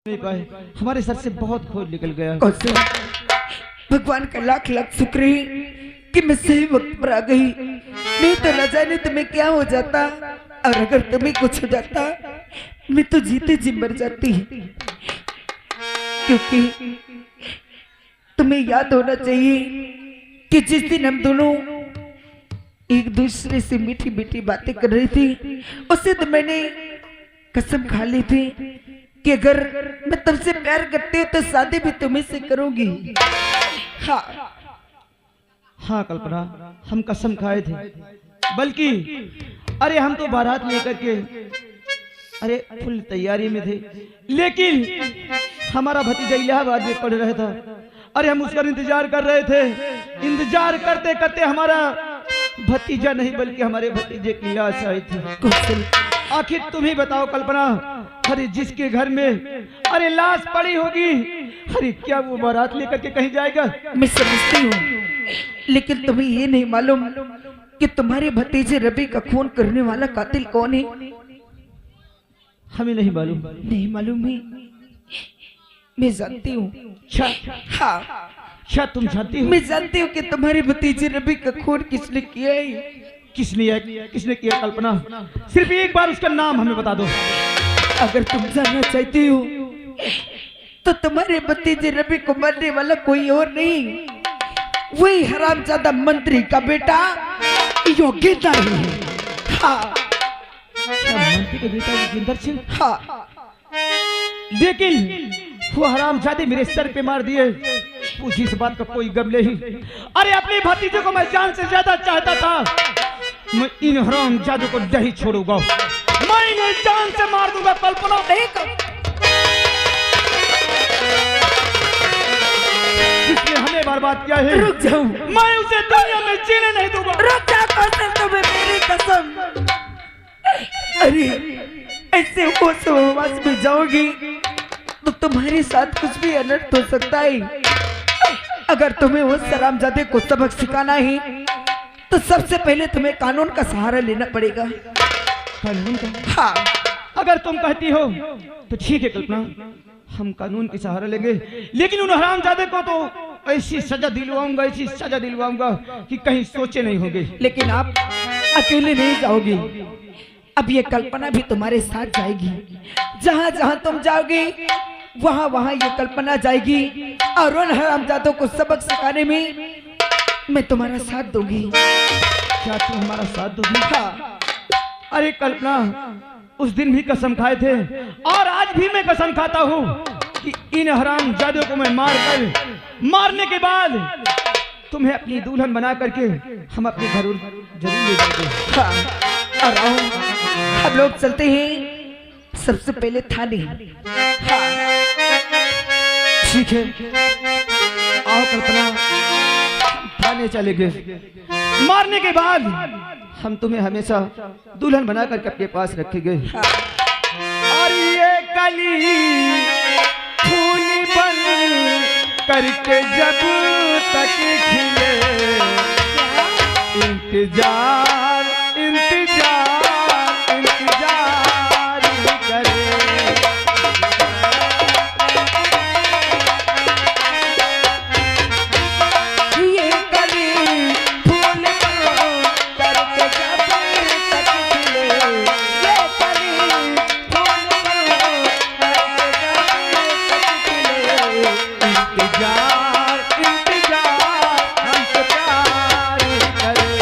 नहीं पाए, हमारे सर से बहुत खोज निकल गया। भगवान का लाख लाख शुक्र है कि मैं सही वक्त पर आ गई। नहीं तो न जाने तुम्हें क्या हो जाता, और अगर तुम्हें कुछ हो जाता मैं तो जीते जी मर जाती। क्योंकि तुम्हें याद होना चाहिए कि जिस दिन हम दोनों एक दूसरे से मीठी मीठी बातें कर रही थी, उस दिन मैंने कसम खा ली थी कि अगर मैं तुमसे प्यार करती हूँ तो शादी भी तुम्हें से करूंगी। हाँ हाँ कल्पना, हम कसम खाए थे, बल्कि अरे हम तो बारात लेकर के अरे फुल तैयारी में थे, लेकिन हमारा भतीजा इलाहाबाद में पढ़ रहा था। अरे हम उसका इंतजार कर रहे थे, इंतजार करते करते हमारा भतीजा नहीं बल्कि हमारे भतीजे की लाश आई थी। आखिर तुम ही बताओ कल्पना, अरे जिसके घर में अरे लाश पड़ी होगी, अरे क्या वो बारात लेकर के कहीं जाएगा? मैं समझती हूँ, लेकिन तुम्हें ये नहीं मालूम कि तुम्हारे भतीजे रवि का खून करने वाला कातिल कौन है? हमें नहीं मालूम। नहीं मालूम है? मैं जानती हूँ। हाँ क्या तुम जानती हो? मैं जानती हूँ कि तुम्हारे भतीजे रवि का खून किसने किया है। किसने किया कल्पना? सिर्फ एक बार उसका नाम हमें बता दो। अगर तुम जानना चाहती हो तो तुम्हारे भतीजे रवि को मारने वाला कोई और नहीं, वही हरामजादा मंत्री का बेटा योगेंद्र है। हाँ मंत्री का बेटा योगेंद्र सिंह? हाँ, लेकिन वो हरामजादे मेरे सर पे मार दिए, मुझे इस बात का कोई गम नहीं। अरे अपने भतीजे को मैं जान से ज्यादा चाहता था। मैं इन हरामजादों को नहीं छोड़ूंगा, मैं इन्हें जान से मार दूंगा। कल्पना जिसने हमें बर्बाद किया है, रुक जाओ, मैं उसे दुनिया में जीने नहीं दूंगा। रुक जा कौशल, तुम्हें मेरी कसम। अरे ऐसे होश में जाओगी तो तुम्हारे साथ कुछ भी अनर्थ हो सकता है। अगर तुम्हें उस हरामजादे को सबक सिखाना है तो सबसे पहले तुम्हें कानून का सहारा लेना पड़ेगा। कानून का? हाँ, अगर तुम कहती हो तो ठीक है कल्पना, हम कानून की सहारा लेंगे, लेकिन उन हरामजादे को तो ऐसी सजा दिलवाऊंगा कि कहीं सोचे नहीं होंगे। लेकिन आप अकेले नहीं जाओगी, अब ये कल्पना भी तुम्हारे साथ जाएगी। जहां जहां तुम जाओगे वहां वहां ये कल्पना जाएगी, और उन हरामजादों को सबक सिखाने में मैं तुम्हारा साथ दूंगी। क्या तुम हमारा साथ दोगी? हाँ। अरे कल्पना, उस दिन भी कसम खाए थे और आज भी मैं कसम खाता हूँ कि इन हरामजादों को मैं मारने के बाद तुम्हें अपनी दुल्हन बना करके हम अपने घर जरूर ले जाएंगे। हाँ, और आओ हम लोग चलते हैं सबसे पहले थाने। हाँ ठीक है, आओ कल्पना, थाने चलेंगे। मारने के बाद हम तुम्हें हमेशा दुल्हन बना करके अपने पास रखेंगे। और ये कली फूल बन करके जब तक खिले, इंतजार करे। ये कली फूल बन करके जब तक खिले, ये कली फूल बन करके जब तक खिले, इंतजार हमसे प्यार करे।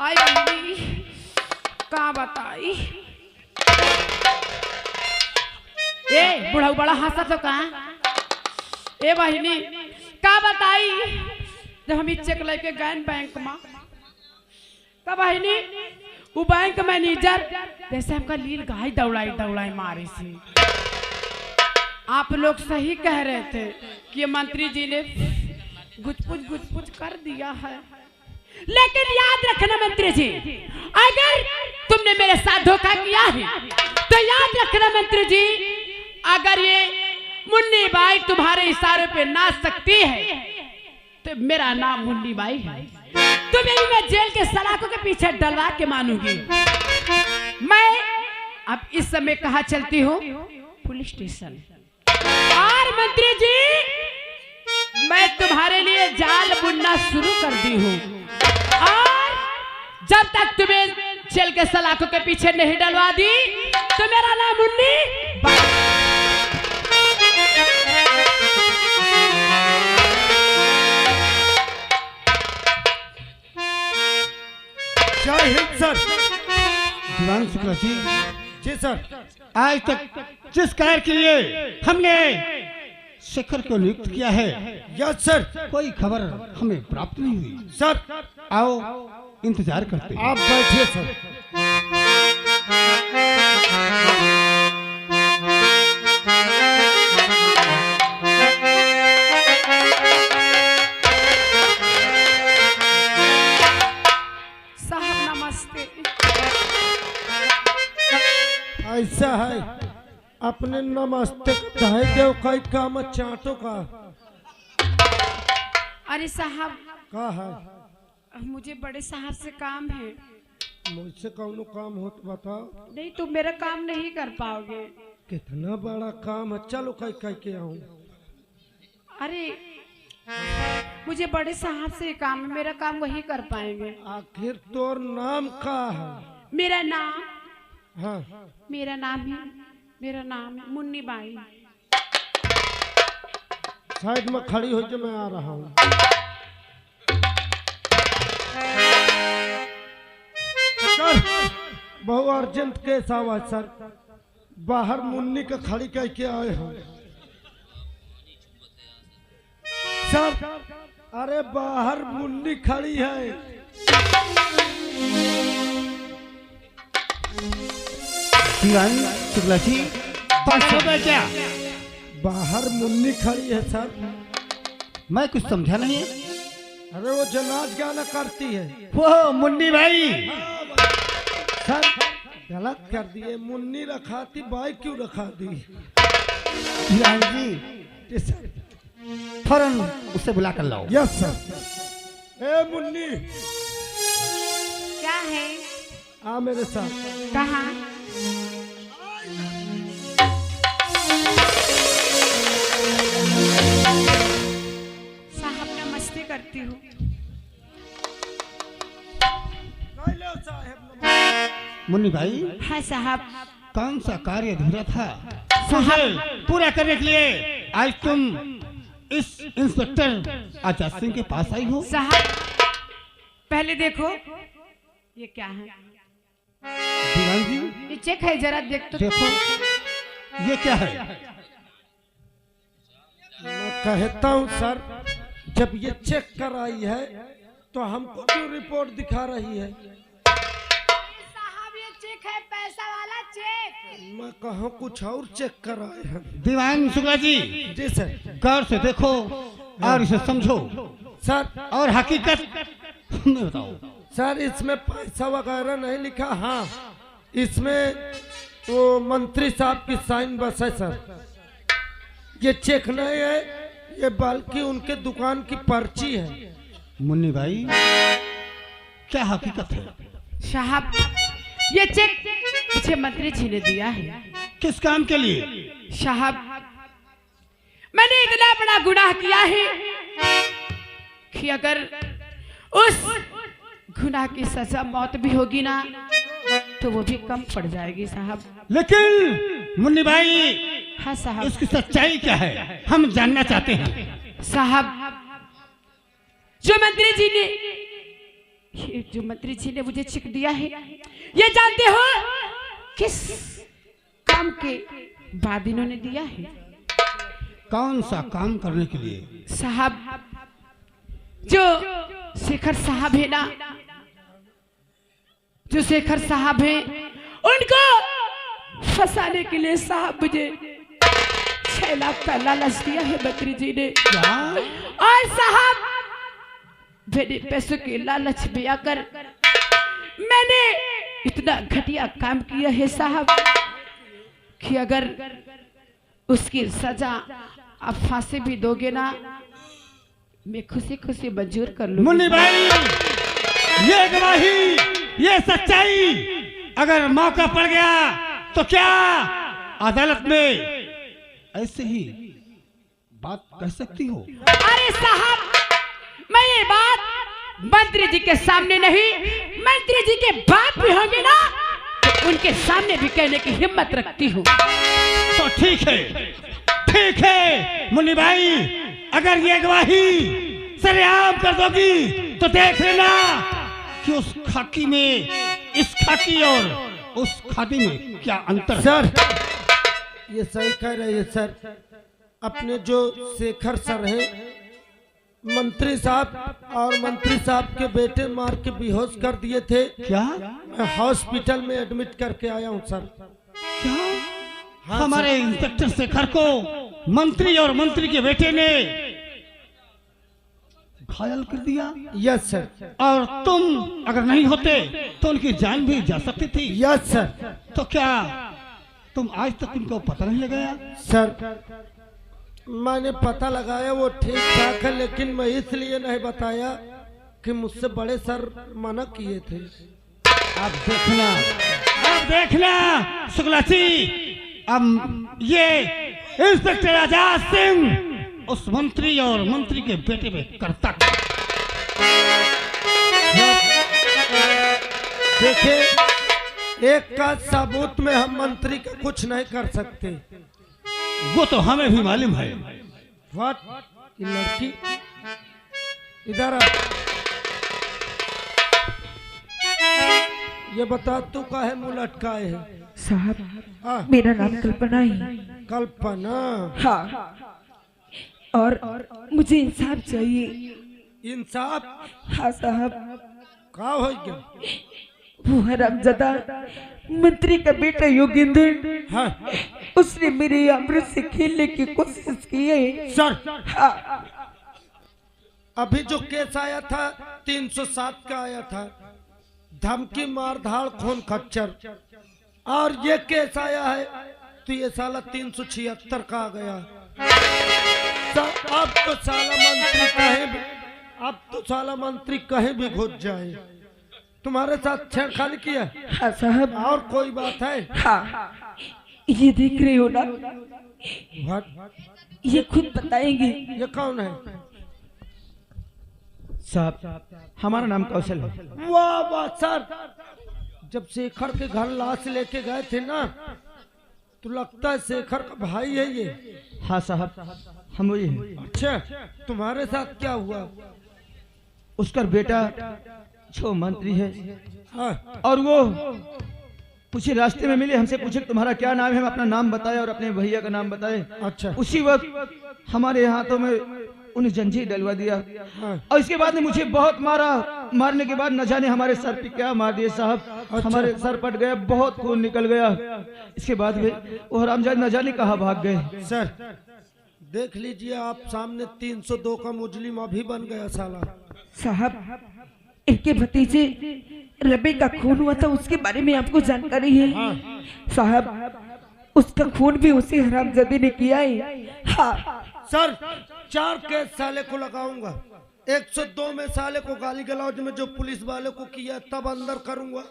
आई बहनी का बताई, ए बुढ़ऊ बड़ा हंसा तो का, ए बहनी का बताई। जब हम चेक लेके गए बैंक में, तब बहनी वो बैंक मैनेजर जैसे हमका लील गाय दौड़ाई मारे से। आप लोग सही कह रहे थे कि ये मंत्री जी ने गुचपुच कर दिया है, लेकिन याद रखना मंत्री जी, अगर तुमने मेरे साथ धोखा किया है तो याद रखना मंत्री जी अगर ये मुन्नी बाई तुम्हारे इशारे पे नाच सकती है तो मेरा नाम मुन्नी बाई है। तुम्हें भी मैं जेल के सलाखों के पीछे डलवा के मानूंगी। मैं अब इस समय कहाँ चलती हूँ? Police station. और मंत्री जी, मैं तुम्हारे लिए जाल बुनना शुरू कर दी हूँ और जब तक तुम्हें जेल के सलाखों के पीछे नहीं डलवा दी तो मेरा नाम मुन्नी बाई। जय हिंद सर। दीवान शुक्ला जी, जी सर। आज तक जिस कार्य के लिए हमने शेखर को नियुक्त किया है, यस सर। कोई खबर हमें प्राप्त नहीं हुई। सर आओ इंतजार करते हैं। आप बैठिए सर। साहब नमस्ते। ऐसा है, अपने नमस्ते कहे देव कई काम चाटो का। अरे साहब, का है? मुझे बड़े साहब से काम है। मुझसे कौनो काम हो तो बताओ। नहीं, तुम मेरा काम नहीं कर पाओगे। कितना बड़ा काम है, चलो कह कह के आऊं। अरे मुझे बड़े साहब से काम है, मेरा काम वही कर पाएंगे। आखिर तोर नाम का है? मेरा नाम हाँ मेरा नाम है मुन्नी बाई। साइड में खड़ी हो जो, मैं आ रहा हूँ। सर बहुत अर्जेंट केस आवा सर, बाहर मुन्नी का खड़ी कह के आए हैं सर। अरे बाहर मुन्नी खड़ी है। दीवान शुक्ला जी, क्या बाहर मुन्नी खड़ी है सर। मैं कुछ समझा नहीं है। अरे वो जो नाच गाना करती है वो मुन्नी भाई। सर गलत कर दिए, मुन्नी रखा थी, बाई क्यों रखा दी? दीवान जी, जी सर। फौरन उसे बुला कर लाओ। Yes sir. ए मुन्नी, क्या है? आ मेरे साथ। कहाँ? साहब नमस्ते करती हूँ। मुन्नी भाई, हाँ साहब। कौन सा कार्य अधूरा था उसे पूरा करने के लिए आज तुम इस इंस्पेक्टर आजाद सिंह के पास आई हो? साहब पहले देखो ये क्या है। दीवान जी, ये चेक है, जरा देख तो। देखो ये क्या है? मैं कहता हूँ सर, जब ये चेक कराई है तो हमको क्यों रिपोर्ट दिखा रही है? साहब ये चेक है, पैसा वाला चेक। मैं कहूँ कुछ और चेक कराए हैं। दीवान शुक्ला जी, जी सर। गौर से देखो और इसे समझो सर और हकीकत हमें बताओ। सर इसमें पैसा वगैरह नहीं लिखा। हाँ इसमें वो मंत्री साहब की साइन बस है सर। ये चेक नहीं है, ये बल्कि उनके दुकान की पर्ची है। मुन्नी भाई, क्या हकीकत है? साहब ये चेक मुझे मंत्री जी ने दिया है। किस काम के लिए? साहब मैंने इतना बड़ा गुनाह किया है कि अगर उस गुनाह की सजा मौत भी होगी ना तो वो भी कम पड़ जाएगी साहब। लेकिन मुन्नी भाई, हाँ साहब। इसकी सच्चाई क्या है, हम जानना चाहते हैं। साहब जो मंत्री जी ने मुझे चेक दिया है, ये जानते हो किस काम के बाद इन्होंने दिया है? कौन सा काम करने के लिए? साहब जो शेखर साहब है ना, जो शेखर साहब है, उनको फंसाने के लिए साहब मुझे 6 लाख का लालच दिया है मंत्री जी ने। क्या? और साहब मेरे पैसों के लालच में आकर मैंने इतना घटिया काम किया है साहब कि अगर उसकी सजा आप फांसी भी दोगे ना, मैं खुशी खुशी मंजूर कर लूंगी। मुन्नी भाई, ये गवाही, ये सच्चाई अगर मौका पड़ गया तो क्या अदालत में ऐसे ही बात कह सकती हो? अरे साहब, मैं ये बात मंत्री जी के सामने नहीं, मंत्री जी के बाप भी होंगे ना, तो उनके सामने भी कहने की हिम्मत रखती हूँ। तो ठीक है मुन्नी भाई, अगर ये गवाही सरेआम कर दोगी तो देख लेना कि उस खाकी में, इस खाकी और उस खादी में क्या अंतर है। सर, ये सही कह रहे हैं सर। अपने जो शेखर सर हैं, मंत्री साहब और मंत्री साहब के बेटे मार के बेहोश कर दिए थे। क्या? मैं हॉस्पिटल में एडमिट करके आया हूँ सर। क्या? हाँ, हमारे इंस्पेक्टर शेखर को मंत्री और मंत्री के बेटे ने घायल कर दिया? Yes sir. और तुम अगर नहीं होते तो उनकी जान भी जा सकती थी। Yes sir. तो क्या तुम आज तक उनको पता नहीं लगाया? सर, मैंने पता लगाया, वो ठीक ठाक है, लेकिन मैं इसलिए नहीं बताया कि मुझसे बड़े सर मना किए थे। अब देखना शुक्ला जी, अब ये इंस्पेक्टर आजाद सिंह उस मंत्री और मंत्री के बेटे में करता। देखिए, एक का सबूत में हम मंत्री का कुछ नहीं कर सकते। वो तो हमें भी मालूम है। व्हाट? ये लड़की इधर आ। ये बता, तू काहे मुंह लटकाए है? साहब, हाँ। मेरा नाम कल्पना है। कल्पना? हाँ, और मुझे इंसाफ चाहिए। इंसाफ? हाँ साहब, का हो गया? वो हरामजादा मंत्री का बेटा योगेंद्र, हाँ। उसने मेरे अमृत से खेलने की कोशिश की है। सर, हाँ, अभी जो केस आया था 307 का आया था, धमकी, मार धाड़, खून खच्चर, और ये केस आया है तो ये साला 376 का आ गया। अब तो साला मंत्री कहीं भी घुस जाए। तुम्हारे साथ छेड़खानी किया? हाँ साहब। और कोई बात है? हाँ, ये देख रहे हो ना, What? ये खुद बताएंगे। ये कौन है? साहब, हमारा नाम कौशल है। वाह वाह सर, जब शेखर के घर लाश लेके गए थे ना, तो लगता है शेखर का भाई है ये। हाँ साहब, हम वही हैं। अच्छा, तुम्हारे साथ क्या हुआ? उसका बेटा जो मंत्री है, हाँ। और वो पूछे रास्ते में मिले, हमसे पूछे तुम्हारा क्या नाम है, हम अपना नाम बताए और अपने भैया का नाम बताए। अच्छा। उसी वक्त हमारे हाथों में उन्हें जंजीर डलवा दिया, हाँ। और इसके बाद ने मुझे बहुत मारा। मारने के बाद न जाने हमारे सर पे क्या मार दिए साहब। अच्छा। हमारे सर फट गया, बहुत खून निकल गया। इसके बाद वो हरामजादे न जाने कहाँ भाग गए। सर, देख लीजिए, आप सामने 302 का मुजरिम अभी बन गया साला। साहब, इनके भतीजे रबी का खून हुआ था, उसके बारे में आपको जानकारी है? हाँ। साहब, उसका खून भी उसी हरामजादे ने किया है। हाँ सर, 4 केस साले को लगाऊंगा। 102 में साले को गाली गलौज में जो पुलिस वाले को किया तब अंदर करूंगा।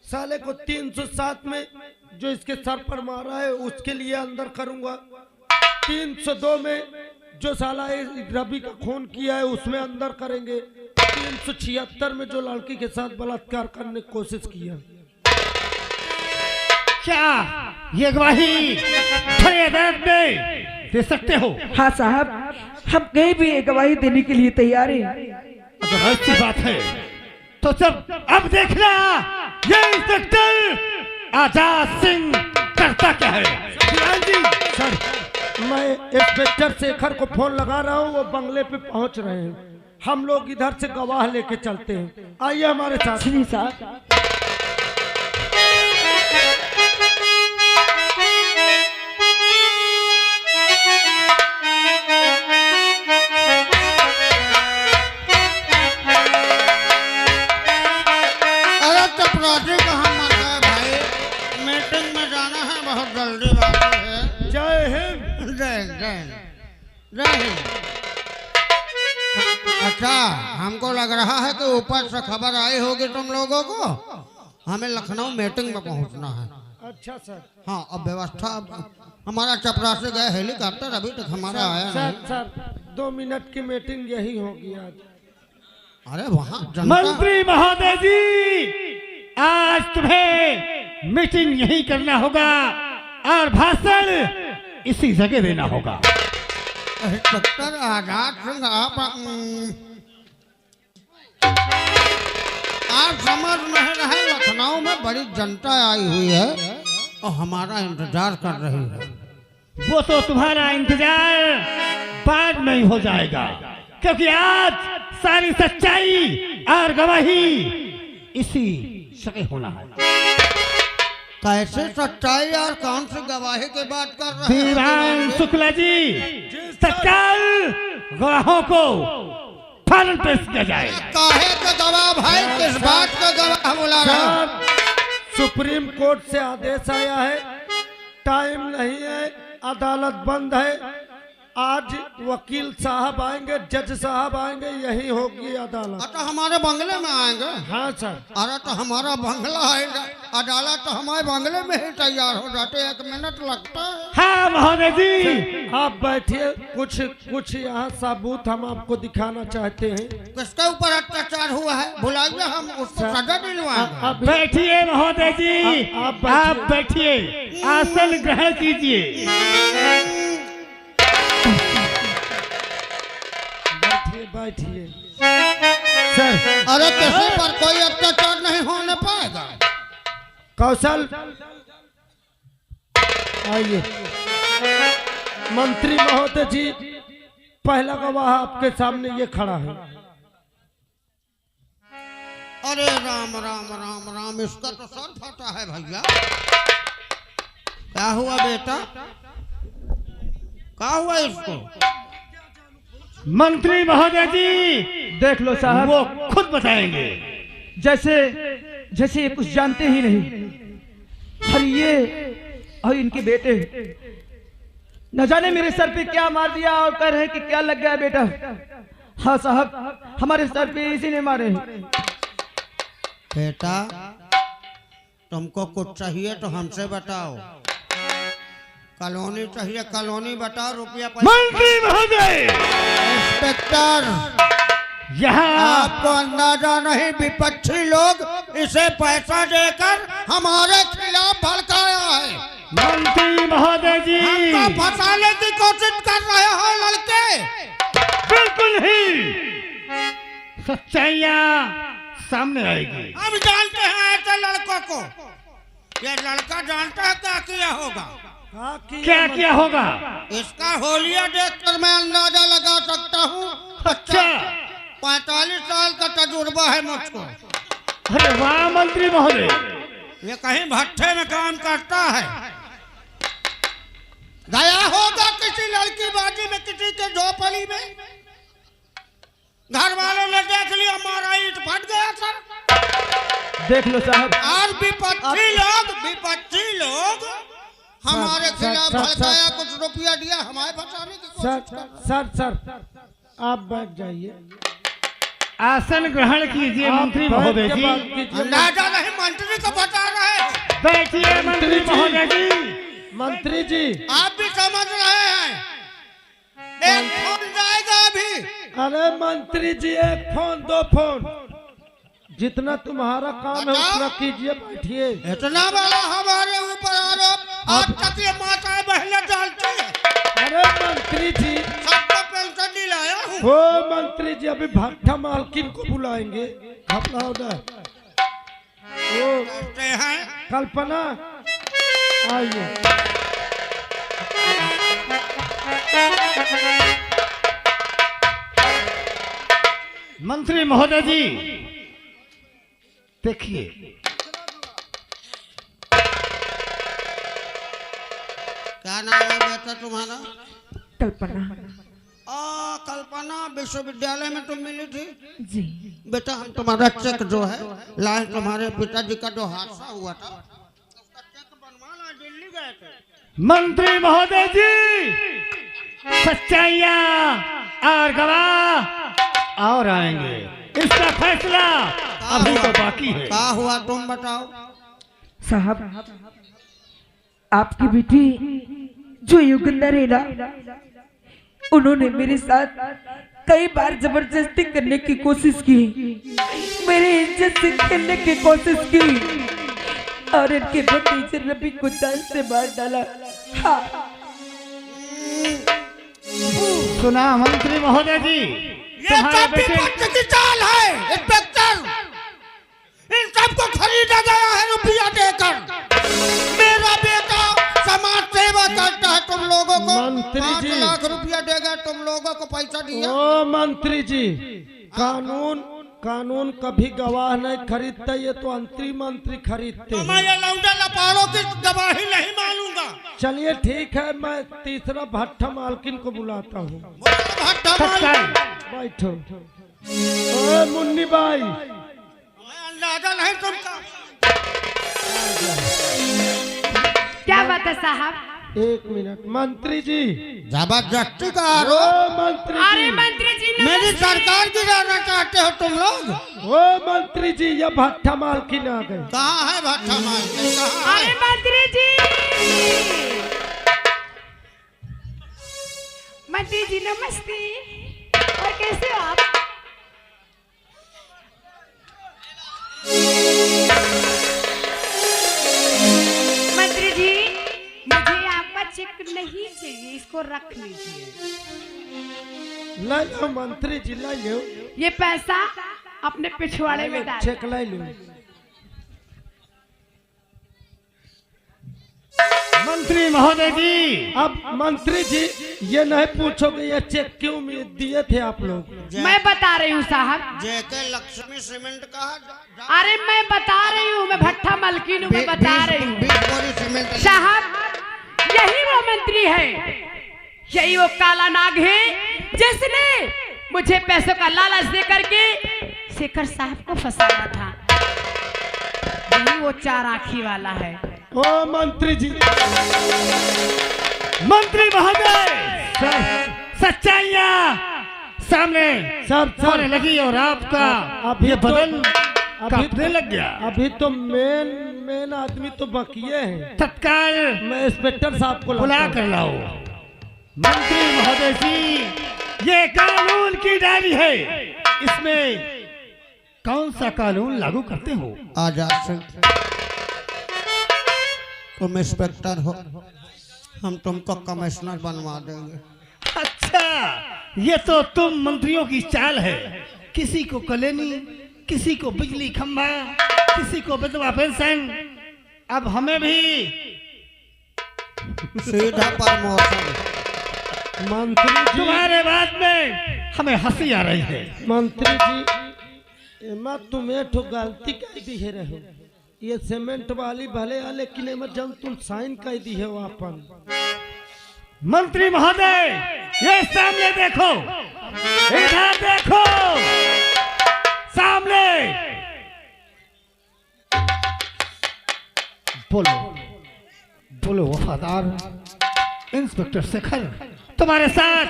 साले को 307 में जो इसके सर पर मारा है उसके लिए अंदर करूंगा। 302 में जो साला रवि का खून किया है उसमें अंदर करेंगे। 376 में जो लड़की के साथ बलात्कार करने की कोशिश किया। क्या ये गवाही खड़ी अदालत में दे सकते हो? हाँ साहब, हम कहीं भी ये गवाही देने के लिए तैयार हैं। अगर ऐसी बात है तो अब देखना ये इंस्पेक्टर आजाद सिंह करता क्या है। दीवान जी, सर, मैं इंस्पेक्टर शेखर को फोन लगा रहा हूँ, वो बंगले पे पहुंच रहे हैं। हम लोग इधर से गवाह लेके चलते हैं। आइए हमारे साथ। जी साहब। कहाँ मर गए भाई? मीटिंग में जाना है, बहुत जल्दी बात है। जय हिंद। जय हिंद जय हिंद। अच्छा, हमको लग रहा है कि ऊपर से खबर आई होगी तुम लोगों को, हमें लखनऊ मीटिंग में पहुंचना है। अच्छा सर। हाँ, अब व्यवस्था हमारा चपरासी गए हेलीकॉप्टर अभी तक हमारा आया सर नहीं। सर 2 मिनट की मीटिंग यही होगी आज। अरे वहाँ जनता मंत्री महोदय जी, आज तुम्हें मीटिंग यही करना होगा और भाषण इसी जगह देना होगा। इंस्पेक्टर आजाद सिंह, आप समझ नहीं रहे, लखनऊ में बड़ी जनता आई हुई है और हमारा इंतजार कर रही है। वो तो तुम्हारा इंतजार बाद में ही हो जाएगा, क्योंकि आज सारी सच्चाई और गवाही इसी जगह होना है। कैसे सच्चाई और कौन सी गवाही की बात कर रहे हैं? दीवान शुक्ला जी, तत्काल गवाहों को फौरन पेश किया जाए। काहे का गवाह भाई, किस बात का गवाह बुला रहे हो? सर सुप्रीम कोर्ट से आदेश आया है, टाइम नहीं है, अदालत बंद है। आज वकील साहब आएंगे, जज साहब आएंगे, यही होगी अदालत। तो हमारे बंगले में आएंगे? हाँ सर। अरे तो हमारा बंगला है, अदालत तो हमारे बंगले में ही तैयार हो जाते, 1 मिनट लगता है। हाँ महोदय जी, आप बैठिए, कुछ यहाँ सबूत हम आपको दिखाना चाहते हैं। किसके ऊपर अत्याचार हुआ है बुलाइए, हम उसको सजा दिलवाएंगे। अब बैठिए महोदय जी, आप आप बैठिए, आसन ग्रहण कीजिए। बैठिए सर। अरे किसी पर कोई अत्याचार नहीं होने पाएगा। कौशल आइए। मंत्री महोदय जी, पहला गवाह आपके सामने ये खड़ा है। अरे राम राम राम राम, इसका तो सर फटा है भैया। क्या हुआ बेटा, क्या हुआ इसको? मंत्री महोदय जी, देख लो साहब, वो खुद बताएंगे। जैसे जैसे ये कुछ जानते ही नहीं। और ये और इनके बेटे न जाने मेरे सर पे क्या मार दिया और कह रहे हैं कि क्या लग गया बेटा। हाँ साहब, हमारे सर पे इसी ने मारे हैं। बेटा तुमको कुछ चाहिए तो हमसे बताओ। कॉलोनी चाहिए, कॉलोनी बताओ, रुपया पैसा। मंत्री महोदय, इंस्पेक्टर, यहाँ आपको अंदाजा नहीं, विपक्षी लोग इसे पैसा देकर हमारे खिलाफ भड़काया है। मंत्री महोदय जी, हमको फंसाने की कोशिश कर रहे हो लड़के। बिल्कुल ही सच्चाइयाँ सामने आएगी। हम जानते हैं ऐसे लड़कों को। ये लड़का जानता है क्या किया होगा। क्या किया होगा? इसका होलिया देखकर मैं अंदाजा लगा सकता हूँ। अच्छा, 45 साल का तजुर्बा है मुझको। अरे वाह मंत्री महोदय, ये कहीं भट्ठे में काम करता है। गया होगा किसी लड़की बाजी में, किसी के झोपड़ी में। घर वालों ने देख लिया, हमारा ईंट फट गया सर। देख लो साहब, और विपक्षी लोग हमारे खिलाफ भड़काया, कुछ रुपया दिया, हमारे बचाने की कोशिश कर। सर आप बैठ जाइए। आसन ग्रहण कीजिए मंत्री महोदय जी। अंदाजा नहीं, मंत्री को बता रहे। बैठिए मंत्री महोदय जी। मंत्री जी, आप भी समझ रहे हैं, एक फोन जाएगा अभी। अरे मंत्री जी, 1 फोन 2 फोन, जितना तुम्हारा काम है उतना कीजिए, बैठिए। इतना बड़ा हमारे ऊपर आरोप, आज तक ये माताएं बहनें डालती है। अरे मंत्री जी, सबको पेंशन दिलाया हूँ। वो मंत्री जी अभी भट्ठा मालकिन को बुलाएंगे। घबराओ ना। वो कहते हैं कल्पना, आइए। मंत्री महोदय जी, देखिए क्या नाम है बेटा तुम्हारा? कल्पना कल्पना, विश्वविद्यालय में तुम मिली थी। जी। बेटा हम तुम्हारा चेक जो है लाए, तुम्हारे पिताजी का जो हादसा हुआ था उसका चेक बनवाना, दिल्ली गए थे। मंत्री महोदय जी, सच्चाइयाँ और गवाह और आएंगे। इसका फैसला अभी तो बाकी है। क्या हुआ तुम बताओ। साहब, आपकी बेटी जो युगंधर है ना, उन्होंने मेरे साथ कई बार जबरदस्ती करने की कोशिश की, मेरी इज्जत से खेलने की कोशिश की और इनके भतीजे रवि को जान से मार डाला। हाँ। सुना मंत्री महोदय जी, ये तुम्हारे सब बेटे विपक्ष की चाल है इंस्पेक्टर। इन सबको खरीदा गया है रुपया देकर। मेरा बेटा समाज सेवा करता है, तुम लोगों को मंत्री 5 जी। लाख रुपया देगा, तुम लोगों को पैसा दिया। ओ मंत्री जी, कानून कभी गवाह नहीं खरीदता, ये तो मंत्री खरीदते तो हैं। मैं ये लौंडा लपाड़ों की गवाही नहीं मानूंगा। चलिए ठीक है, मैं तीसरा भट्टा मालकिन को बुलाता हूँ। भट्टा मालिक, बैठो। ओ मुन्नी भाई, मैं अंदाजा नहीं तुमका। क्या बात है साहब? 1 मिनट। मंत्री जी, जबरदस्ती का ओ आरोप। मंत्री अरे जी, मंत्री जी मेरी सरकार गिराना चाहते हो तुम लोग। ओ मंत्री जी, ये भट्टा मालकिन आ गए। कहाँ है भट्टा मालिक, कहाँ अरे है? मंत्री जी, मंत्री जी नमस्ते। और कैसे हो आप? मंत्री जी, मुझे आपका चेक नहीं चाहिए, इसको रख लीजिए। ले लो मंत्री जी, ले लो। ये पैसा अपने पिछवाड़े में डाल। चेक ले लो। मंत्री महोदय जी, अब मंत्री जी, ये नहीं पूछोगे ये चेक क्यों दिए थे आप लोग? मैं बता रही हूँ साहब। जेके लक्ष्मी सीमेंट का अरे मैं बता रही हूँ, मैं भट्टा मालकिन हूँ, मैं बता रही हूँ 20 बोरी सीमेंट। साहब। यही वो मंत्री है, यही वो काला नाग है जिसने मुझे पैसों का लालच दे करके शेखर साहब को फंसाया था। यही वो 4 आँखी वाला है। ओ मंत्री जी, मंत्री महोदय, सच्चाइयाँ सामने सब होने लगी और आपका अभी ये तो- बदन अभी कांपने लग गया। अभी तो मेन आदमी तो बकिए हैं। तत्काल मैं इंस्पेक्टर साहब को बुला लाता कर हूं। लाओ। मंत्री महोदय जी, ये कानून की डायरी है, इसमें कौन सा कानून लागू करते हो? आजाद सिंह, तुम इंस्पेक्टर हो, हम तुमको कमिश्नर बनवा देंगे। अच्छा, ये तो तुम मंत्रियों की चाल है। किसी को कॉलोनी, किसी को बिजली खंभा, किसी को विधवा पेंशन, अब हमें भी सीधा प्रमोशन। मंत्री जी, तुम्हारे बात में हमें हंसी आ रही है। मंत्री जी, एमा तुम्हें तो गलती कर दी है रहो। ये सीमेंट वाली भले आ, लेकिन एमा जब तुम साइन कर दी है अपन। मंत्री महोदय, ये सामने देखो, इधर देखो, सामने बोलो बोलो वफादार इंस्पेक्टर शेखर, तुम्हारे साथ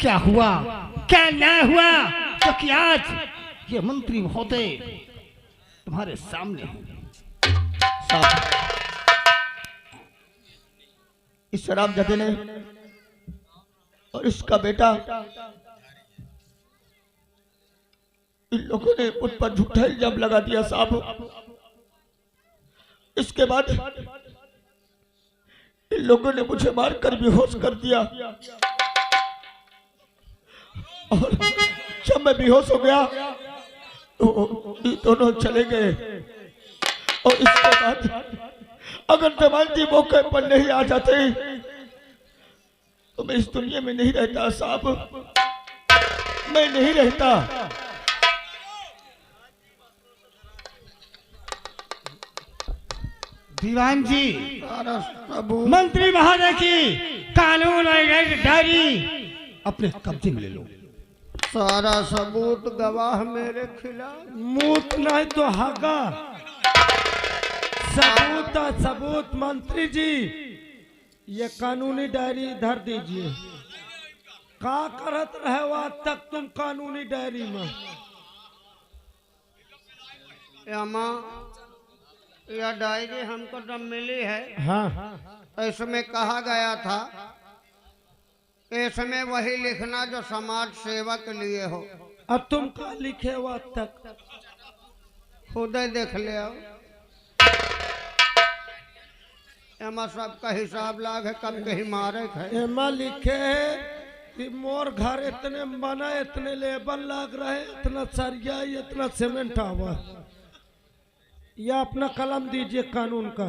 क्या हुआ, क्या न्याय हुआ, तो कि आज ये मंत्री महोदय तुम्हारे सामने हैं। इस शराब जदे ने और इसका बेटा, इन लोगों ने मुझ पर झूठा इल्जाम लगा दिया साहब। इसके बाद इन लोगों ने मुझे मारकर बेहोश कर दिया और जब मैं बेहोश हो गया तो ये दोनों चले गए। और इसके बाद अगर जमान जी मौके पर नहीं आ जाते तो मैं इस दुनिया में नहीं रहता साहब, मैं नहीं रहता। दीवान जी, मंत्री महोदय की कानून और डायरी अपने कब्जे में ले लो। सारा सबूत गवाह मेरे खिलाफ। मूत नहीं तो हागा, सबूत सबूत। मंत्री जी, ये कानूनी डायरी इधर दीजिए। का करत रहे हो आज तक तुम कानूनी डायरी में? अम्मा यह डायरी हमको जब मिली है, हाँ इसमें कहा गया था इसमें वही लिखना जो समाज सेवा के लिए हो। अब तुम का लिखे हो आज तक? खुद ही देख ले आओ। एमा सबका हिसाब लाग है, कब कहीं मारे है। एमा लिखे है कि मोर घर इतने बना, इतने लेबर लाग रहे, इतना सरिया, इतना सीमेंट आवा। या अपना कलम दीजिए कानून का।